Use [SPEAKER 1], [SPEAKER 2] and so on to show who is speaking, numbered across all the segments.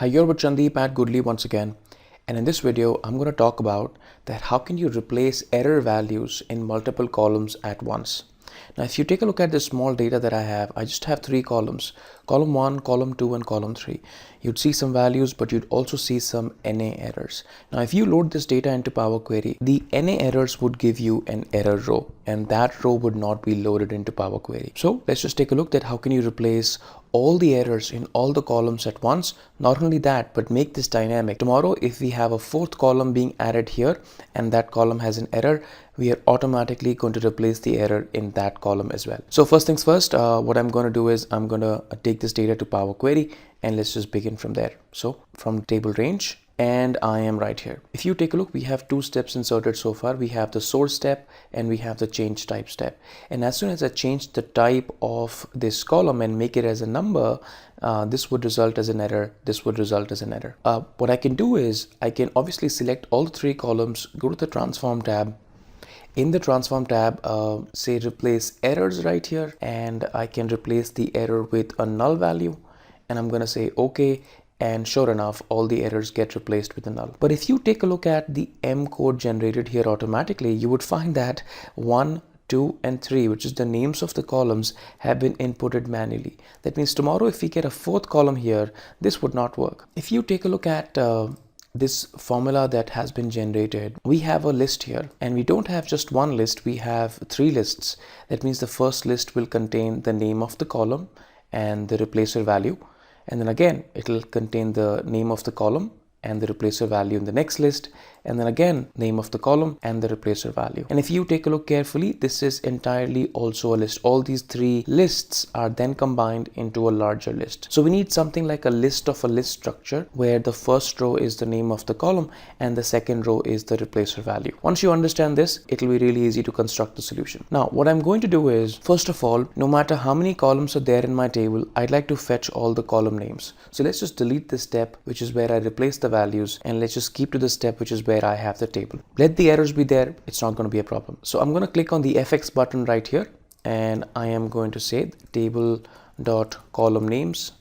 [SPEAKER 1] Hi, you're with Chandeep at Goodly once again, and in this video I'm going to talk about that how can you replace error values in multiple columns at once. Now if you take a look at the small data that I just have three columns, column 1, column 2 and column 3. You'd see some values, but you'd also see some NA errors. Now if you load this data into Power Query, the NA errors would give you an error row, and that row would not be loaded into Power Query. So let's just take a look at how can you replace all the errors in all the columns at once. Not only that, but make this dynamic. Tomorrow, if we have a fourth column being added here and that column has an error, we are automatically going to replace the error in that column as well. So first things first, what I'm going to do is I'm going to take this data to Power Query and let's just begin from there. So from table range, and I am right here. If you take a look, we have two steps inserted so far. We have the source step and we have the change type step. And as soon as I change the type of this column and make it as a number, this would result as an error. This would result as an error. What I can do is I can obviously select all the three columns, go to the transform tab. In the transform tab, say replace errors right here, and I can replace the error with a null value. And I'm going to say OK. And sure enough, all the errors get replaced with a null. But if you take a look at the M code generated here automatically, you would find that 1, 2 and 3, which is the names of the columns, have been inputted manually. That means tomorrow if we get a fourth column here, this would not work. If you take a look at this formula that has been generated, we have a list here, and we don't have just one list, we have three lists. That means the first list will contain the name of the column and the replacer value. And then again, it'll contain the name of the column and the replacer value in the next list, and then again name of the column and the replacer value. And if you take a look carefully, this is entirely also a list. All these three lists are then combined into a larger list. So we need something like a list of a list structure where the first row is the name of the column and the second row is the replacer value. Once you understand this, it'll be really easy to construct the solution. Now what I'm going to do is, first of all, no matter how many columns are there in my table, I'd like to fetch all the column names. So let's just delete this step, which is where I replace the values, and let's just keep to the step which is where I have the table. Let the errors be there, it's not going to be a problem. So I'm going to click on the FX button right here, and I am going to say table.column names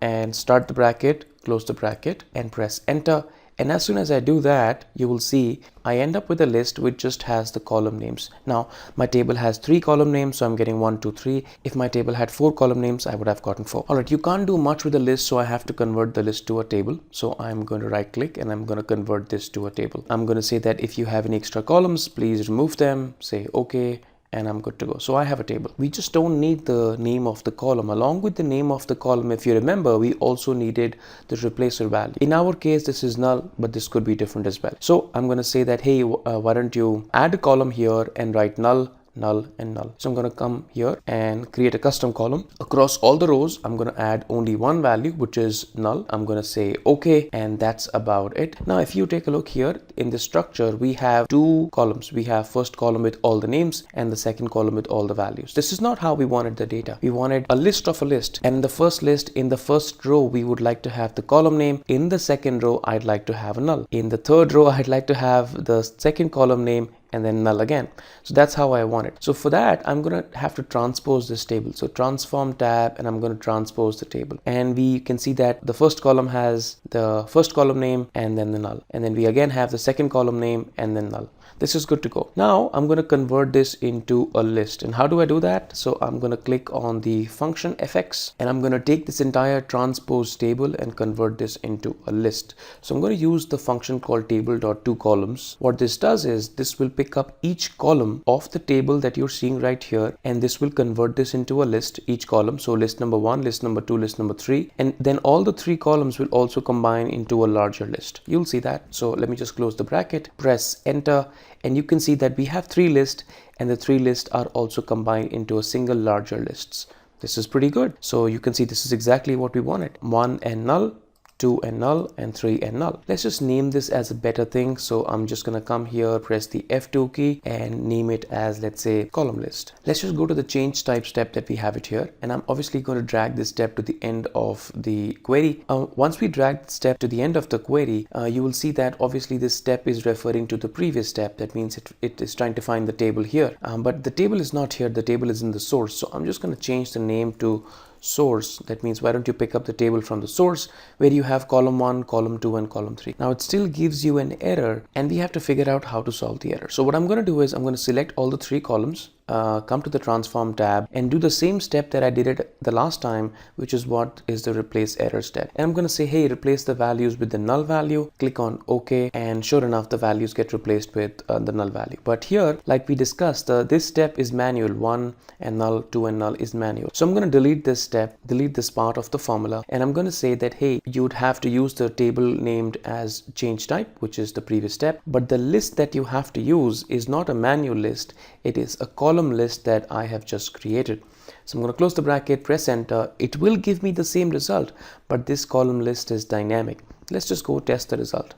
[SPEAKER 1] and start the bracket, close the bracket and press enter. And as soon as I do that, you will see I end up with a list which just has the column names. Now my table has 3 column names, so I'm getting 1, 2, 3. If my table had 4 column names, I would have gotten 4. Alright, you can't do much with the list, so I have to convert the list to a table. So I'm going to right click and I'm going to convert this to a table. I'm going to say that if you have any extra columns, please remove them, say OK, and I'm good to go. So I have a table. We just don't need the name of the column. Along with the name of the column, if you remember, we also needed the replacer value. In our case, this is null, but this could be different as well. So I'm going to say that, hey, why don't you add a column here and write null, null and null. So I'm going to come here and create a custom column. Across all the rows, I'm going to add only one value, which is null. I'm going to say OK, and that's about it. Now if you take a look here in the structure, we have two columns. We have first column with all the names and the second column with all the values. This is not how we wanted the data. We wanted a list of a list, and in the first list, in the first row, we would like to have the column name. In the second row, I'd like to have a null. In the third row, I'd like to have the second column name and then null again. So that's how I want it. So for that, I'm going to have to transpose this table. So transform tab, and I'm going to transpose the table. And we can see that the first column has the first column name and then the null. And then we again have the second column name and then null. This is good to go. Now I'm going to convert this into a list. And how do I do that? So I'm going to click on the function fx, and I'm going to take this entire transpose table and convert this into a list. So I'm going to use the function called table.toColumns. What this does is this will pick up each column of the table that you're seeing right here, and this will convert this into a list, each column. So list number 1, list number 2, list number 3, and then all the 3 columns will also combine into a larger list. You'll see that. So let me just close the bracket, press enter, and you can see that we have 3 lists, and the 3 lists are also combined into a single larger lists. This is pretty good. So you can see this is exactly what we wanted. 1 and null, 2 and null, and 3 and null. Let's just name this as a better thing. So I'm just going to come here, press the F2 key and name it as, let's say, column list. Let's just go to the change type step that we have it here. And I'm obviously going to drag this step to the end of the query. Once we drag the step to the end of the query, you will see that obviously this step is referring to the previous step. That means it is trying to find the table here. But the table is not here. The table is in the source. So I'm just going to change the name to source. That means why don't you pick up the table from the source where you have column 1, column 2 and column 3. Now it still gives you an error and we have to figure out how to solve the error. So what I'm going to do is I'm going to select all the 3 columns, come to the transform tab and do the same step that I did it the last time, which is what is the replace error step. And I'm going to say, hey, replace the values with the null value, click on OK, and sure enough the values get replaced with the null value. But here, like we discussed, this step is manual, 1 and null, 2 and null is manual. So I'm going to delete this step, delete this part of the formula, and I'm going to say that, hey, you'd have to use the table named as change type, which is the previous step, but the list that you have to use is not a manual list, it is a column list that I have just created. So I'm going to close the bracket, press enter. It will give me the same result, but this column list is dynamic. Let's just go test the result.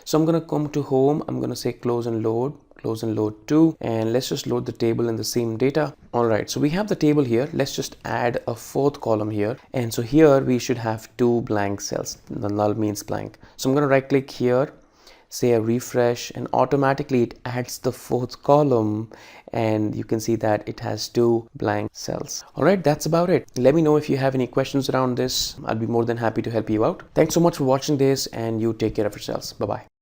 [SPEAKER 1] So I'm going to come to home. I'm going to say close and load to, and let's just load the table in the same data. All right, so we have the table here. Let's just add a 4th column here. And so here we should have 2 blank cells. The null means blank. So I'm going to right click here, say a refresh, and automatically it adds the 4th column, and you can see that it has 2 blank cells. All right, that's about it. Let me know if you have any questions around this. I'll be more than happy to help you out. Thanks so much for watching this, and you take care of yourselves. Bye-bye.